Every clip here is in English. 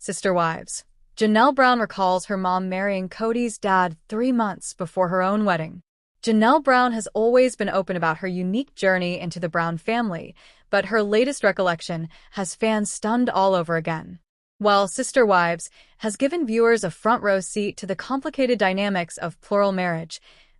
Sister Wives. Janelle Brown recalls her mom marrying Kody's dad 3 months before her own wedding. Janelle Brown has always been open about her unique journey into the Brown family, but her latest recollection has fans stunned all over again. While Sister Wives has given viewers a front-row seat to the complicated dynamics of plural marriage,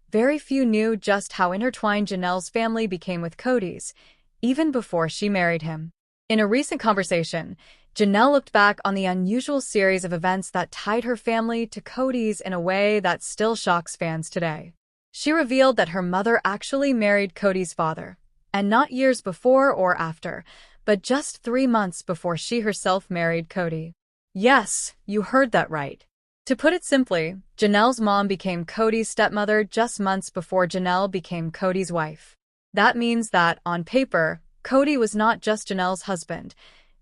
very few knew just how intertwined Janelle's family became with Kody's, even before she married him. In a recent conversation, Janelle looked back on the unusual series of events that tied her family to Kody's in a way that still shocks fans today. She revealed that her mother actually married Kody's father, and not years before or after, but just 3 months before she herself married Kody. Yes, you heard that right. To put it simply, Janelle's mom became Kody's stepmother just months before Janelle became Kody's wife. That means that, on paper, Kody was not just Janelle's husband.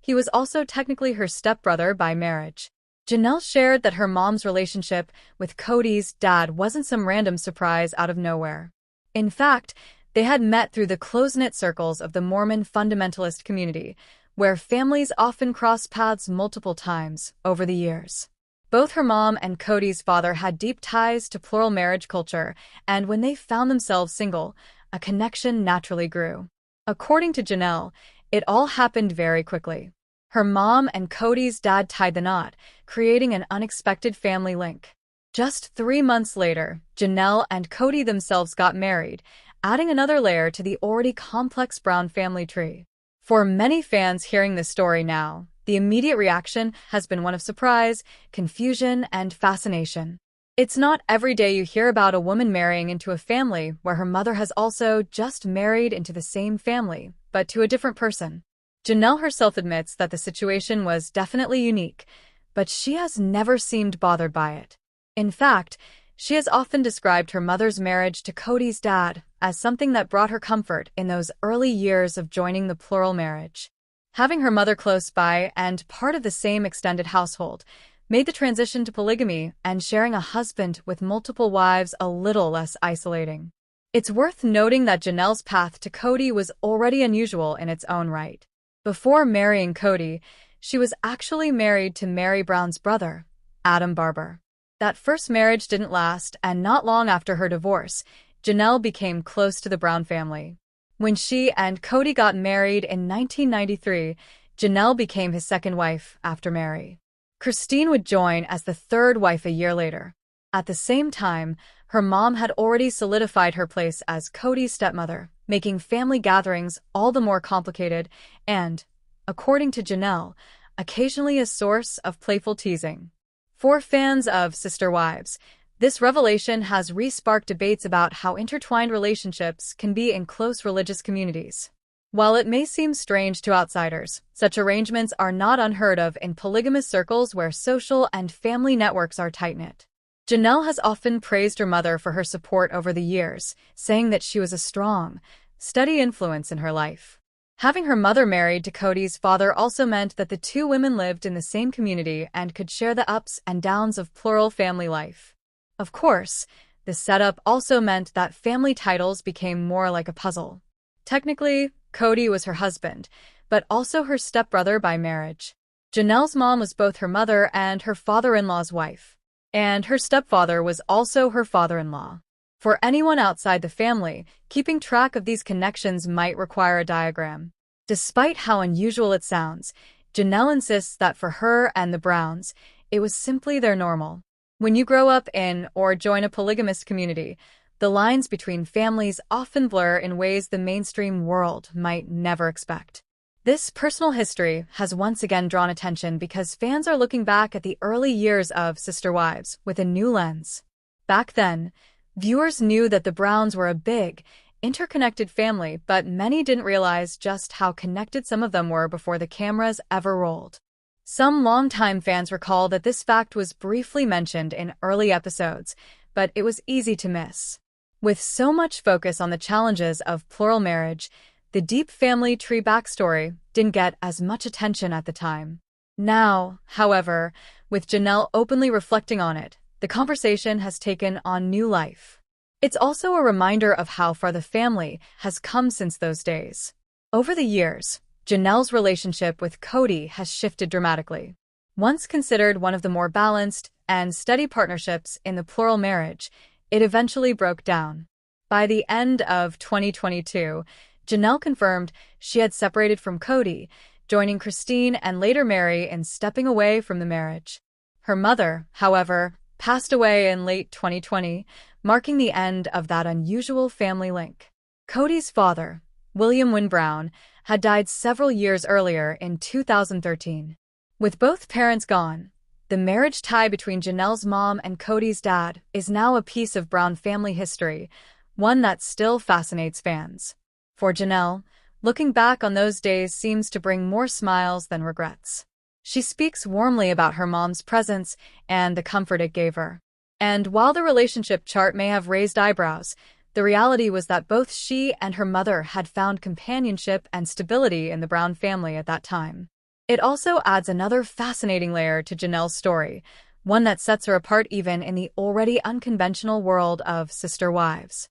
He was also technically her stepbrother by marriage. Janelle shared that her mom's relationship with Kody's dad wasn't some random surprise out of nowhere. In fact, they had met through the close-knit circles of the Mormon fundamentalist community, where families often cross paths multiple times over the years. Both her mom and Kody's father had deep ties to plural marriage culture, and when they found themselves single, a connection naturally grew. According to Janelle, it all happened very quickly. Her mom and Kody's dad tied the knot, creating an unexpected family link. Just 3 months later, Janelle and Kody themselves got married, adding another layer to the already complex Brown family tree. For many fans hearing this story now, the immediate reaction has been one of surprise, confusion, and fascination. It's not every day you hear about a woman marrying into a family where her mother has also just married into the same family, but to a different person. Janelle herself admits that the situation was definitely unique, but she has never seemed bothered by it. In fact, she has often described her mother's marriage to Kody's dad as something that brought her comfort in those early years of joining the plural marriage. Having her mother close by and part of the same extended household made the transition to polygamy and sharing a husband with multiple wives a little less isolating. It's worth noting that Janelle's path to Kody was already unusual in its own right. Before marrying Kody, she was actually married to Mary Brown's brother, Adam Barber. That first marriage didn't last, and not long after her divorce, Janelle became close to the Brown family. When she and Kody got married in 1993, Janelle became his second wife after Mary. Christine would join as the third wife a year later. At the same time, her mom had already solidified her place as Kody's stepmother, making family gatherings all the more complicated and, according to Janelle, occasionally a source of playful teasing. For fans of Sister Wives, this revelation has re-sparked debates about how intertwined relationships can be in close religious communities. While it may seem strange to outsiders, such arrangements are not unheard of in polygamous circles where social and family networks are tight-knit. Janelle has often praised her mother for her support over the years, saying that she was a strong, steady influence in her life. Having her mother married to Kody's father also meant that the two women lived in the same community and could share the ups and downs of plural family life. Of course, the setup also meant that family titles became more like a puzzle. Technically, Kody was her husband, but also her stepbrother by marriage. Janelle's mom was both her mother and her father-in-law's wife, and her stepfather was also her father-in-law. For anyone outside the family, keeping track of these connections might require a diagram. Despite how unusual it sounds, Janelle insists that for her and the Browns, it was simply their normal. When you grow up in or join a polygamous community, the lines between families often blur in ways the mainstream world might never expect. This personal history has once again drawn attention because fans are looking back at the early years of Sister Wives with a new lens. Back then, viewers knew that the Browns were a big, interconnected family, but many didn't realize just how connected some of them were before the cameras ever rolled. Some longtime fans recall that this fact was briefly mentioned in early episodes, but it was easy to miss. With so much focus on the challenges of plural marriage, the deep family tree backstory didn't get as much attention at the time. Now, however, with Janelle openly reflecting on it, the conversation has taken on new life. It's also a reminder of how far the family has come since those days. Over the years, Janelle's relationship with Kody has shifted dramatically. Once considered one of the more balanced and steady partnerships in the plural marriage, it eventually broke down. By the end of 2022, Janelle confirmed she had separated from Kody, joining Christine and later Mary in stepping away from the marriage. Her mother, however, passed away in late 2020, marking the end of that unusual family link. Kody's father, William Wynne Brown, had died several years earlier in 2013. With both parents gone, the marriage tie between Janelle's mom and Kody's dad is now a piece of Brown family history, one that still fascinates fans. For Janelle, looking back on those days seems to bring more smiles than regrets. She speaks warmly about her mom's presence and the comfort it gave her. And while the relationship chart may have raised eyebrows, the reality was that both she and her mother had found companionship and stability in the Brown family at that time. It also adds another fascinating layer to Janelle's story, one that sets her apart even in the already unconventional world of sister wives.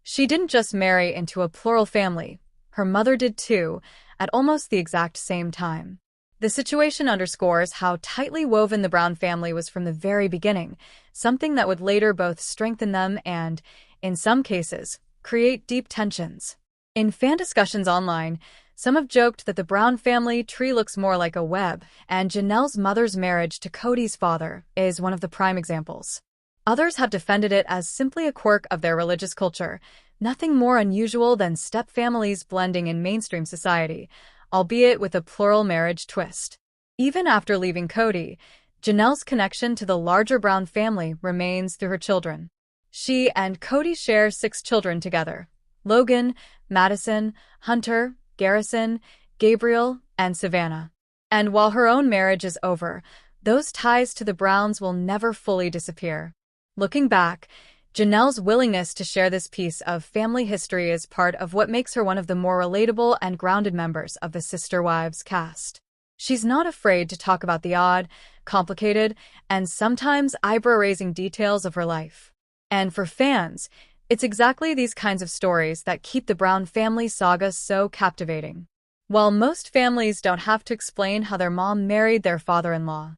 She didn't just marry into a plural family, her mother did too, at almost the exact same time. The situation underscores how tightly woven the Brown family was from the very beginning, something that would later both strengthen them and, in some cases, create deep tensions. In fan discussions online, some have joked that the Brown family tree looks more like a web, and Janelle's mother's marriage to Kody's father is one of the prime examples. Others have defended it as simply a quirk of their religious culture, nothing more unusual than step-families blending in mainstream society, albeit with a plural marriage twist. Even after leaving Kody, Janelle's connection to the larger Brown family remains through her children. She and Kody share 6 children together: Logan, Madison, Hunter, Garrison, Gabriel, and Savannah. And while her own marriage is over, those ties to the Browns will never fully disappear. Looking back, Janelle's willingness to share this piece of family history is part of what makes her one of the more relatable and grounded members of the Sister Wives cast. She's not afraid to talk about the odd, complicated, and sometimes eyebrow-raising details of her life. And for fans, it's exactly these kinds of stories that keep the Brown family saga so captivating. While most families don't have to explain how their mom married their father-in-law,